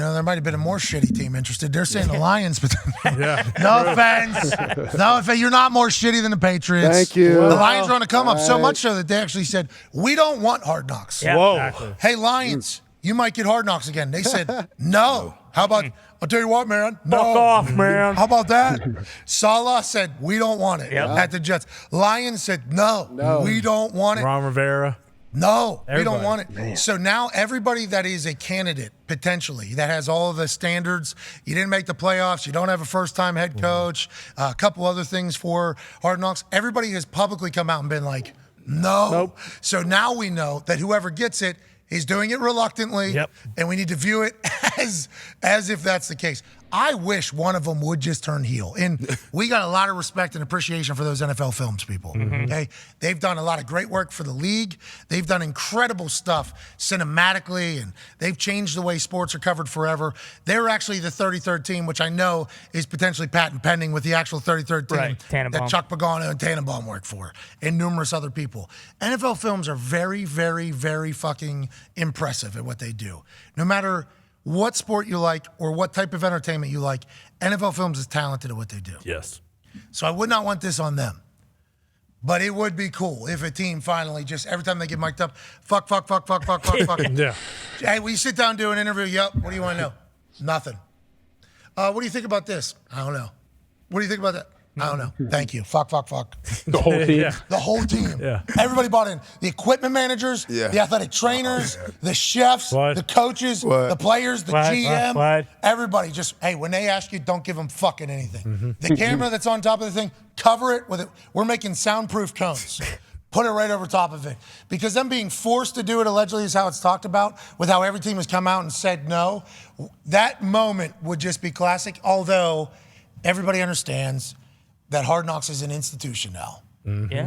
There might have been a more shitty team interested. They're saying the Lions, but no offense. No offense. You're not more shitty than the Patriots. Thank you. The Lions are on the come up so much so that they actually said, we don't want Hard Knocks. Yeah, Whoa. exactly. Hey, Lions, you might get Hard Knocks again. They said, no. How about, I'll tell you what, man. No. Fuck off, man. How about that? Salah said, we don't want it at the Jets. Lions said, no, we don't want it. Ron Rivera. No, we don't Everybody. want it. Man. So now everybody that is a candidate, potentially, that has all of the standards, you didn't make the playoffs, you don't have a first-time head coach, a couple other things for Hard Knocks, everybody has publicly come out and been like, no. Nope. So now we know that whoever gets it is doing it reluctantly, and we need to view it as if that's the case. I wish one of them would just turn heel. And we got a lot of respect and appreciation for those NFL Films people, okay? They've done a lot of great work for the league. They've done incredible stuff cinematically, and they've changed the way sports are covered forever. They're actually the 33rd team, which I know is potentially patent pending with the actual 33rd team that Chuck Pagano and Tannenbaum work for, and numerous other people. NFL Films are very, very, very fucking impressive at what they do. No matter what sport you like or what type of entertainment you like, NFL Films is talented at what they do. Yes. So I would not want this on them. But it would be cool if a team finally just, every time they get mic'd up, fuck. Yeah. Hey, will you sit down and do an interview? Yep. What do you want to know? Nothing. What do you think about this? I don't know. What do you think about that? I don't know. Thank you. Fuck. The whole team. The whole team. Yeah. Everybody bought in. The equipment managers, the athletic trainers, the chefs, the coaches, the players, the GM. Everybody just, hey, when they ask you, don't give them fucking anything. The camera that's on top of the thing, cover it with it. We're making soundproof cones. Put it right over top of it. Because them being forced to do it allegedly is how it's talked about, with how every team has come out and said no. That moment would just be classic, although everybody understands that Hard Knocks is an institution now.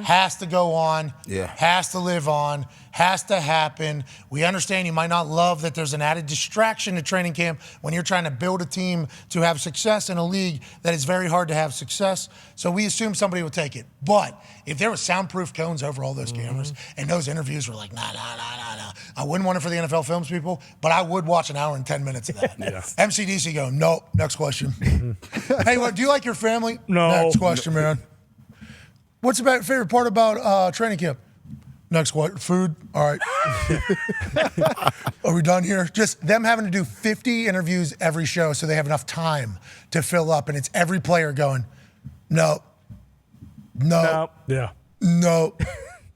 Has to go on, has to live on, has to happen. We understand you might not love that there's an added distraction to training camp when you're trying to build a team to have success in a league that is very hard to have success. So we assume somebody will take it. But if there was soundproof cones over all those cameras and those interviews were like, nah, I wouldn't want it for the NFL Films people, but I would watch an hour and 10 minutes of that. MCDC go, nope, next question. Hey, do you like your family? No. Next question, man. What's your favorite part about training camp? Next what? Food? All right. Are we done here? Just them having to do 50 interviews every show so they have enough time to fill up, and it's every player going, no. Yeah. No.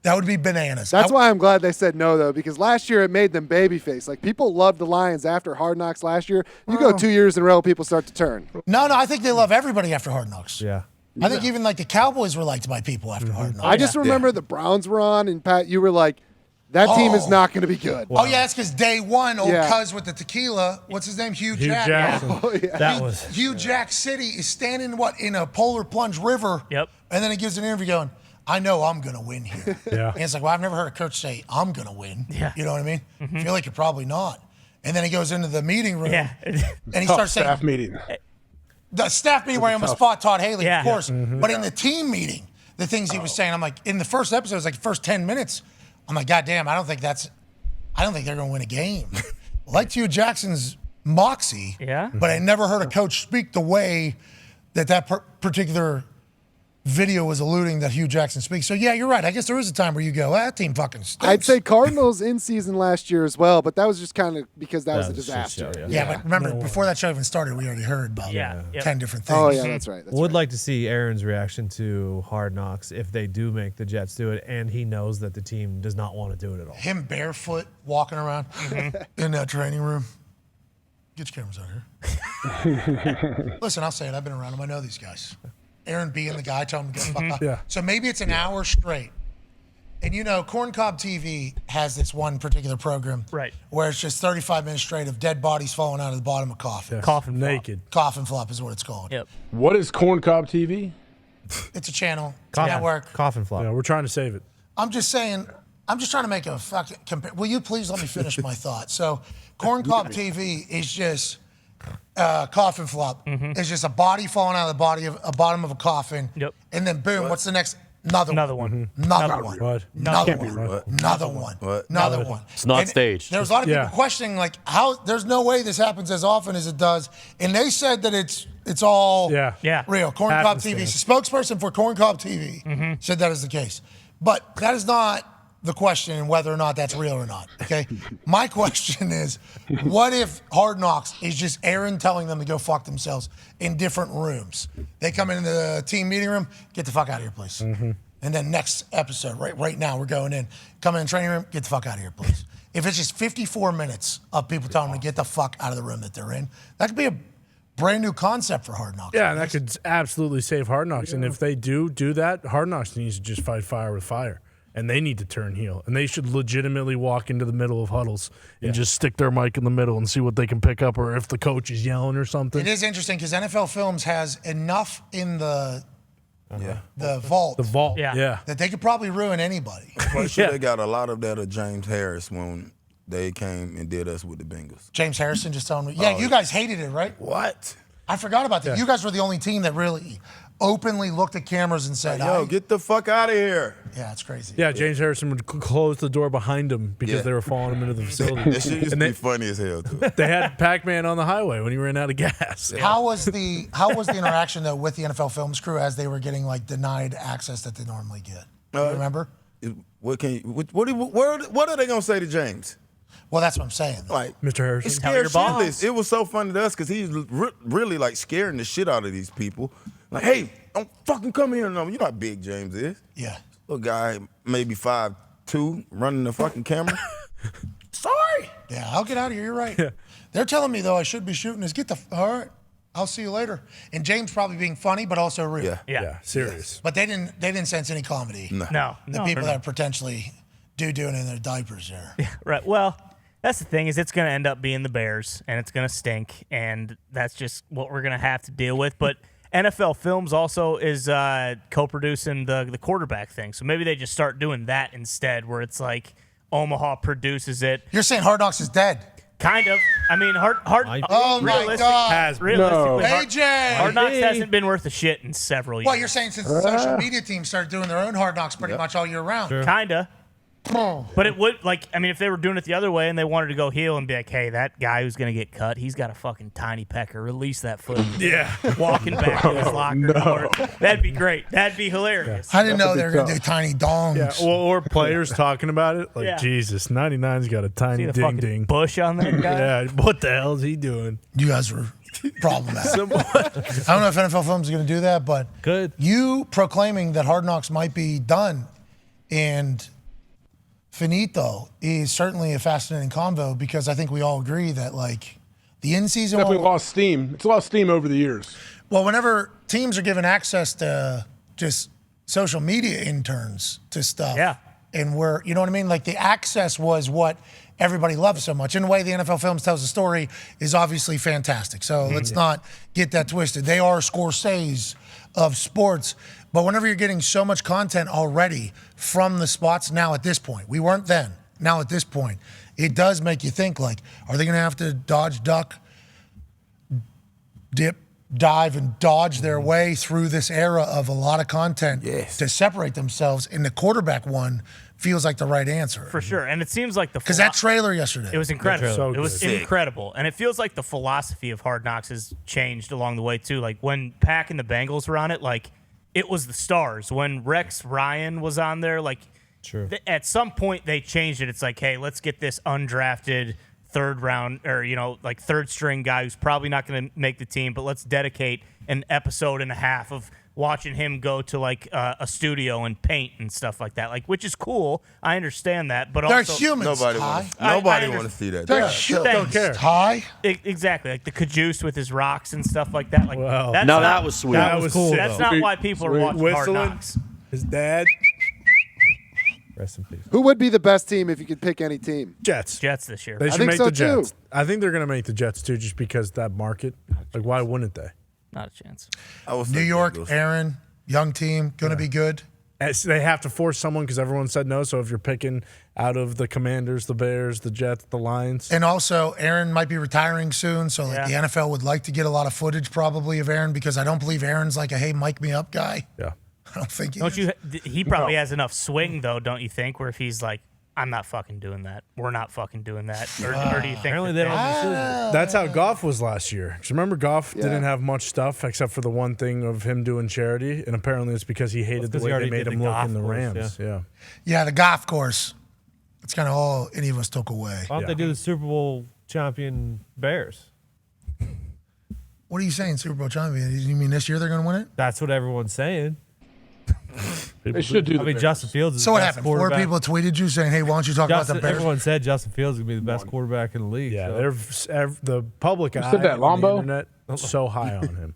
That would be bananas. That's why I'm glad they said no, though, because last year it made them babyface. Like, people loved the Lions after Hard Knocks last year. You go 2 years in a row, people start to turn. No, I think they love everybody after Hard Knocks. Yeah. I think even like the Cowboys were liked by people after Hard Knocks. I just remember the Browns were on, and Pat, you were like, that team is not going to be good. Oh, yeah, that's because day one, old cuz with the tequila, what's his name? Hugh Jackson. That was Hugh Jack City is standing, in a polar plunge river. Yep. And then he gives an interview going, I know I'm going to win here. Yeah. And it's like, well, I've never heard a coach say, I'm going to win. Yeah. You know what I mean? I feel like you're probably not. And then he goes into the meeting room. Yeah. And he starts saying, Staff meeting. the staff meeting where I almost fought Todd Haley, Yeah. of course. But in the team meeting, the things he was saying, I'm like, in the first episode, it was like the first 10 minutes, I'm like, God damn, I don't think they're going to win a game. I liked Hugh Jackson's moxie, but I never heard a coach speak the way that particular video was alluding that Hugh Jackson speaks. So, yeah, you're right. I guess there is a time where you go, that team fucking stinks. I'd say Cardinals in season last year as well, but that was just kind of because that was a disaster. Yeah, but remember, before that show even started, we already heard about 10 different things. Oh, yeah, that's right. Would like to see Aaron's reaction to Hard Knocks if they do make the Jets do it, and he knows that the team does not want to do it at all. Him barefoot walking around in that training room. Get your cameras out here. Listen, I'll say it. I've been around them. I know these guys. Aaron being the guy, tell him to get the fuck up. Yeah. So maybe it's an hour straight. And Corn Cob TV has this one particular program where it's just 35 minutes straight of dead bodies falling out of the bottom of coffin. Yes. Coffin flop. Naked. Coffin flop is what it's called. Yep. What is Corn Cob TV? It's a channel. It's a network. Coffin flop. Yeah, we're trying to save it. I'm just saying, I'm just trying to make a fucking compare. Will you please let me finish my thought? So Corn Cob TV is just coffin flop. It's just a body falling out of the bottom of a coffin. Yep. And then boom, what's the next Another one. Another one. What? Another one. Another one. Another one. It's not And staged. There's a lot of people questioning, like, how there's no way this happens as often as it does. And they said that it's all real. Corn Cob TV. The spokesperson for Corn Cob TV said that is the case. But that is not the question in whether or not that's real or not, okay? My question is, what if Hard Knocks is just Aaron telling them to go fuck themselves in different rooms? They come into the team meeting room, get the fuck out of here, please. And then next episode, right now, we're going in. Come in the training room, get the fuck out of here, please. If it's just 54 minutes of people telling them to get the fuck out of the room that they're in, that could be a brand new concept for Hard Knocks. Yeah, and that could absolutely save Hard Knocks. And if they do that, Hard Knocks needs to just fight fire with fire. And they need to turn heel. And they should legitimately walk into the middle of huddles and just stick their mic in the middle and see what they can pick up, or if the coach is yelling or something. It is interesting because NFL Films has enough in the vault. The vault, yeah. That they could probably ruin anybody. Plus, they got a lot of that of James Harris when they came and did us with the Bengals. James Harrison just telling me, you guys hated it, right? What? I forgot about that. You guys were the only team that really openly looked at cameras and said, "Yo, get the fuck out of here." Yeah, it's crazy. Yeah, James Harrison would close the door behind him because they were following him into the facility. That shit used to be funny as hell, too. They had Pac-Man on the highway when he ran out of gas. How was the interaction though with the NFL Films crew as they were getting like denied access that they normally get? You remember? What are they gonna say to James? Well, that's what I'm saying. Like, Mr. Harrison, it's scared shitless. It was so funny to us because he's really like scaring the shit out of these people. Like, hey, don't fucking come here. No, you know how big James is. Yeah. Little guy, maybe 5'2", running the fucking camera. Sorry. Yeah, I'll get out of here. You're right. Yeah. They're telling me though I should be shooting this. All right. I'll see you later. And James probably being funny, but also real. Yeah, serious. But they didn't sense any comedy. No. The people that are potentially doing in their diapers there. Yeah, right. Well, that's the thing is it's going to end up being the Bears, and it's going to stink, and that's just what we're going to have to deal with. But NFL Films also is co-producing the quarterback thing, so maybe they just start doing that instead, where it's like Omaha produces it. You're saying Hard Knocks is dead? Kind of. I mean, oh my God! Realistically, AJ! Hard Knocks hasn't been worth a shit in several years. Well, you're saying since the social media team started doing their own Hard Knocks pretty much all year round. Sure. Kinda. But it would, if they were doing it the other way and they wanted to go heel and be like, hey, that guy who's going to get cut, he's got a fucking tiny pecker. Release that footage. Yeah. Walking back to his locker door. That'd be great. That'd be hilarious. I didn't know they were going to do tiny dongs. Yeah, or players talking about it. Like, Jesus, 99's got a tiny ding-ding. Bush on that guy? Yeah, what the hell is he doing? You guys were problematic. I don't know if NFL Films is going to do that, but you proclaiming that Hard Knocks might be done and finito is certainly a fascinating convo because I think we all agree that the in-season definitely lost steam. It's lost steam over the years. Well, whenever teams are given access to just social media interns to stuff, and you know what I mean? Like the access was what everybody loves so much. In a way, the NFL Films tells the story is obviously fantastic. So let's not get that twisted. They are Scorsese of sports. But whenever you're getting so much content already from the spots now at this point, we weren't then, now at this point, it does make you think are they going to have to dodge, duck, dip, dive, and dodge their way through this era of a lot of content to separate themselves? And the quarterback one feels like the right answer. For sure. And it seems like because that trailer yesterday. It was incredible. So it was incredible. And it feels like the philosophy of Hard Knocks has changed along the way too. Like when Pac and the Bengals were on it, it was the stars. When Rex Ryan was on there, at some point they changed it. It's like, hey, let's get this undrafted third round or, third string guy who's probably not going to make the team, but let's dedicate an episode and a half of watching him go to a studio and paint and stuff like that, which is cool. I understand that, but they're also humans. Nobody want to see that. They're humans. Don't care. Exactly, like the Cajuice with his rocks and stuff like that. That was sweet. That was cool. That's not why people are watching Hard Knocks. His dad. Rest in peace. Who would be the best team if you could pick any team? Jets. Jets this year. They should think make so, the Jets. too. I think they're going to make the Jets too, just because that market. Why wouldn't they? Not a chance. New York, Aaron, young team, going to be good. They have to force someone because everyone said no. So if you're picking out of the Commanders, the Bears, the Jets, the Lions. And also, Aaron might be retiring soon. So the NFL would like to get a lot of footage probably of Aaron because I don't believe Aaron's a, hey, mic me up guy. Yeah. I don't think He probably has enough swing, though, don't you think, where if he's like, I'm not fucking doing that. We're not fucking doing that. Or do you think Apparently they don't That's how Goff was last year. 'Cause remember, Goff didn't have much stuff except for the one thing of him doing charity, and apparently it's because he hated the way they made him look in the Rams. Yeah, the golf course. It's kind of all any of us took away. Why don't they do the Super Bowl champion Bears? What are you saying, Super Bowl champion? You mean this year they're going to win it? That's what everyone's saying. They should do. I mean, Justin Fields is So the what best happened? 4 people tweeted you saying, "Hey, why don't you talk about the Bears?" Everyone said Justin Fields is going to be the best quarterback in the league. Yeah, the public eye said that, on the Lombo? internet so high on him.